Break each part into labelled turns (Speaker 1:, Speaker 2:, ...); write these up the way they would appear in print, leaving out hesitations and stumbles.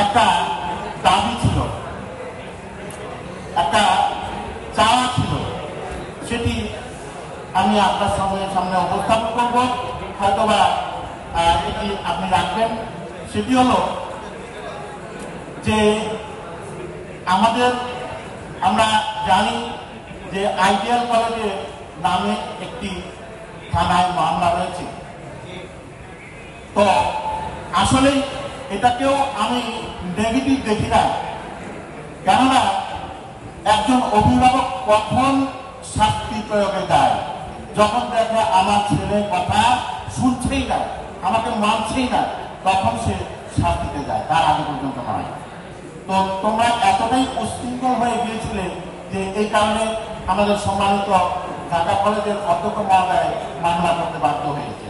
Speaker 1: একটা দাবি ছিল, একটা চাওয়া ছিল, সেটি আমি আপনার সামনে উপস্থাপন করব। হয়তোবা এটি আপনি রাখবেন। সেটি হলো যে আমরা জানি যে আইডিয়াল কলেজের নামে একটি থানায় মামলা রয়েছে। তো আসলে এটাকেও আমি নেগেটিভ দেখি না, কেননা একজন অভিভাবক কখন শাস্তি প্রয়োগে যায়? যখন দেখে আমার ছেলে কথা শুনছেই না, আমাকে মানছেই না, তখন সে শাস্তিতে যায়, তার আগে পর্যন্ত নয়। তো তোমরা এতটাই উশৃঙ্খল হয়ে গিয়েছিলে যে এই কারণে আমাদের সম্মানিত ঢাকা কলেজের অধ্যক্ষ মহোদয় মামলা করতে বাধ্য হয়েছে।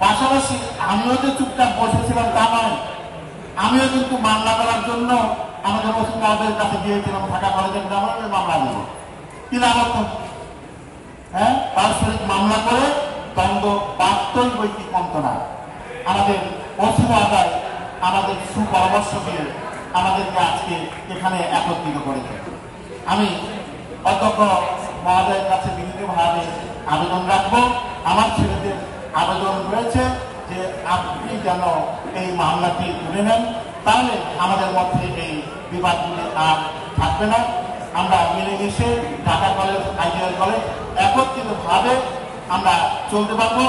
Speaker 1: পাশাপাশি আমিও যে চুপচাপ বসেছিলাম তা নয়, আমিও কিন্তু মামলা করার জন্য আমাদের ওসি মহোদয়ের কাছে গিয়েছিলাম, ঢাকা কলেজের নামে মামলা নেব কি লাভ হতো? হ্যাঁ, পারস্পরিক মামলা করে দ্বন্দ্ব বাস্তব বৈকি কমত না। আমাদের ওসি মহোদয় আমাদের সুপরামর্শ দিয়ে আমাদেরকে আজকে এখানে একত্রিত করেছে। আমি অধ্যক্ষ মহোদয়ের কাছে বিনীতভাবে আবেদন রাখবো, আমার ছেলেদের আবেদন রয়েছে যে আপনি যেন এই মামলাটি তুলে নেন, তাহলে আমাদের মধ্যে এই বিবাদগুলি আর থাকবে না। আমরা মিলেমিশে ঢাকা কলেজ, আইডিয়াল কলেজ একত্রিতভাবে আমরা চলতে পারবো।